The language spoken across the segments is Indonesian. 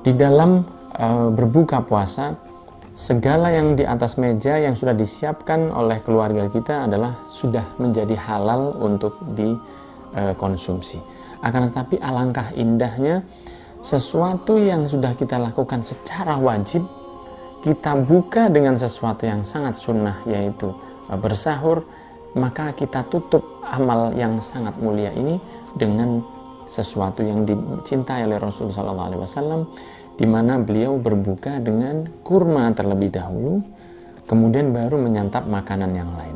Di dalam berbuka puasa, segala yang di atas meja yang sudah disiapkan oleh keluarga kita adalah sudah menjadi halal untuk dikonsumsi. Akan tetapi alangkah indahnya sesuatu yang sudah kita lakukan secara wajib, kita buka dengan sesuatu yang sangat sunnah, yaitu bersahur, maka kita tutup amal yang sangat mulia ini dengan sesuatu yang dicintai oleh Rasulullah SAW, di mana beliau berbuka dengan kurma terlebih dahulu, kemudian baru menyantap makanan yang lain.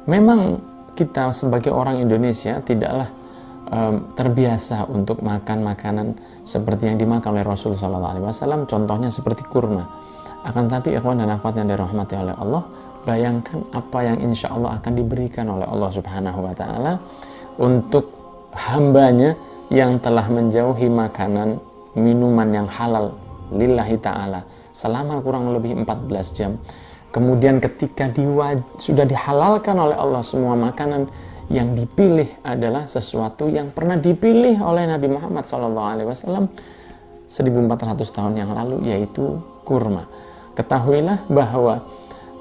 Memang kita sebagai orang Indonesia tidaklah terbiasa untuk makan makanan seperti yang dimakan oleh Rasulullah SAW, contohnya seperti kurma. Akan tetapi ikhwan dan akhwat yang dirahmati oleh Allah, bayangkan apa yang insya Allah akan diberikan oleh Allah Subhanahu wa Ta'ala untuk hambanya yang telah menjauhi makanan minuman yang halal lillahi ta'ala selama kurang lebih 14 jam. Kemudian ketika sudah dihalalkan oleh Allah semua makanan, yang dipilih adalah sesuatu yang pernah dipilih oleh Nabi Muhammad SAW 1400 tahun yang lalu, yaitu kurma. Ketahuilah bahwa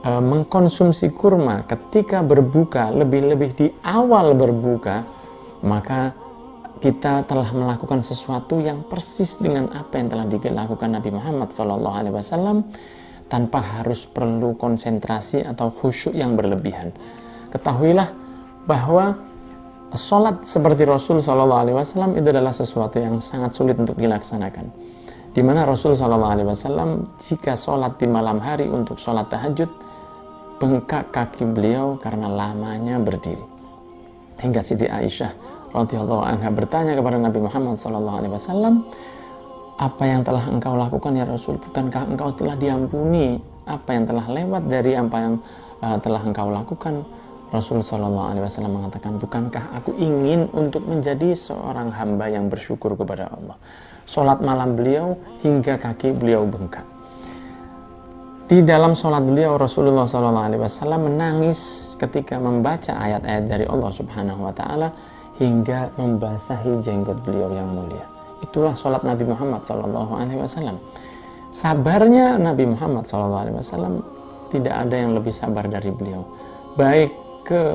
mengkonsumsi kurma ketika berbuka, lebih-lebih di awal berbuka, maka kita telah melakukan sesuatu yang persis dengan apa yang telah dilakukan Nabi Muhammad SAW tanpa harus perlu konsentrasi atau khusyuk yang berlebihan. Ketahuilah bahwa sholat seperti Rasul SAW itu adalah sesuatu yang sangat sulit untuk dilaksanakan. Di mana Rasul SAW jika sholat di malam hari untuk sholat tahajud, bengkak kaki beliau karena lamanya berdiri. Hingga Siti Aisyah radhiyallahu anha bertanya kepada Nabi Muhammad SAW, apa yang telah engkau lakukan ya Rasul? Bukankah engkau telah diampuni apa yang telah lewat dari apa yang telah engkau lakukan? Rasulullah SAW mengatakan, bukankah aku ingin untuk menjadi seorang hamba yang bersyukur kepada Allah. Sholat malam beliau hingga kaki beliau bengkak. Di dalam sholat beliau, Rasulullah SAW menangis ketika membaca ayat-ayat dari Allah Subhanahu wa Ta'ala hingga membasahi jenggot beliau yang mulia. Itulah sholat Nabi Muhammad SAW. Sabarnya Nabi Muhammad SAW, tidak ada yang lebih sabar dari beliau. Baik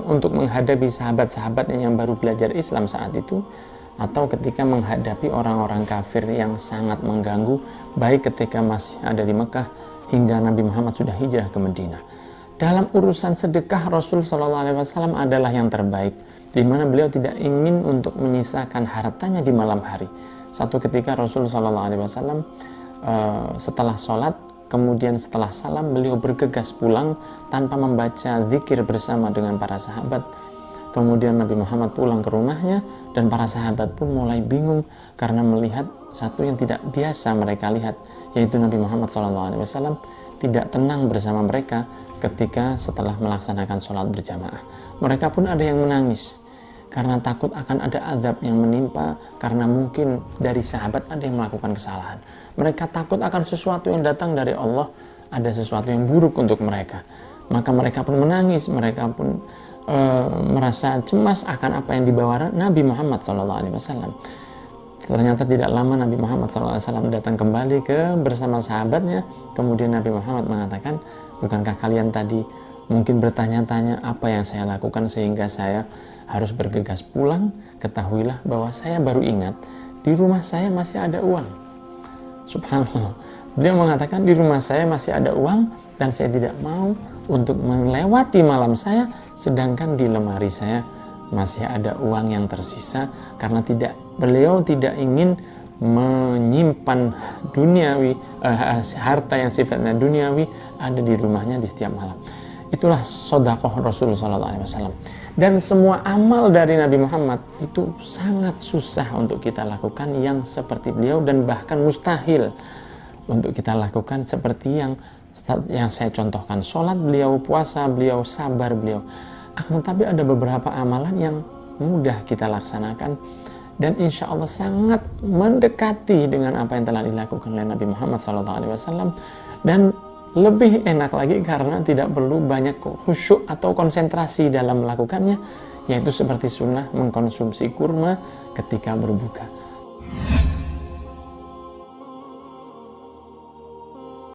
untuk menghadapi sahabat-sahabatnya yang baru belajar Islam saat itu, atau ketika menghadapi orang-orang kafir yang sangat mengganggu, baik ketika masih ada di Mekah hingga Nabi Muhammad sudah hijrah ke Madinah. Dalam urusan sedekah, Rasul SAW adalah yang terbaik, di mana beliau tidak ingin untuk menyisakan hartanya di malam hari. Satu ketika Rasul SAW setelah sholat, kemudian setelah salam, beliau bergegas pulang tanpa membaca zikir bersama dengan para sahabat. Kemudian Nabi Muhammad pulang ke rumahnya, dan para sahabat pun mulai bingung karena melihat satu yang tidak biasa mereka lihat, yaitu Nabi Muhammad SAW tidak tenang bersama mereka ketika setelah melaksanakan sholat berjamaah. Mereka pun ada yang menangis karena takut akan ada azab yang menimpa, karena mungkin dari sahabat ada yang melakukan kesalahan. Mereka takut akan sesuatu yang datang dari Allah, ada sesuatu yang buruk untuk mereka. Maka mereka pun menangis, mereka pun merasa cemas akan apa yang dibawa Nabi Muhammad SAW. Ternyata tidak lama Nabi Muhammad SAW datang kembali bersama sahabatnya. Kemudian Nabi Muhammad mengatakan, bukankah kalian tadi mungkin bertanya-tanya apa yang saya lakukan sehingga saya harus bergegas pulang? Ketahuilah bahwa saya baru ingat di rumah saya masih ada uang. Subhanallah. Beliau mengatakan, di rumah saya masih ada uang dan saya tidak mau untuk melewati malam saya, sedangkan di lemari saya masih ada uang yang tersisa, karena beliau tidak ingin menyimpan duniawi, harta yang sifatnya duniawi ada di rumahnya di setiap malam. Itulah sedekah Rasulullah SAW. Dan semua amal dari Nabi Muhammad itu sangat susah untuk kita lakukan yang seperti beliau, dan bahkan mustahil untuk kita lakukan seperti yang saya contohkan. Sholat beliau, puasa beliau, sabar beliau. Akan tetapi ada beberapa amalan yang mudah kita laksanakan, dan insya Allah sangat mendekati dengan apa yang telah dilakukan oleh Nabi Muhammad SAW, dan lebih enak lagi karena tidak perlu banyak khusyuk atau konsentrasi dalam melakukannya, yaitu seperti sunnah mengkonsumsi kurma ketika berbuka.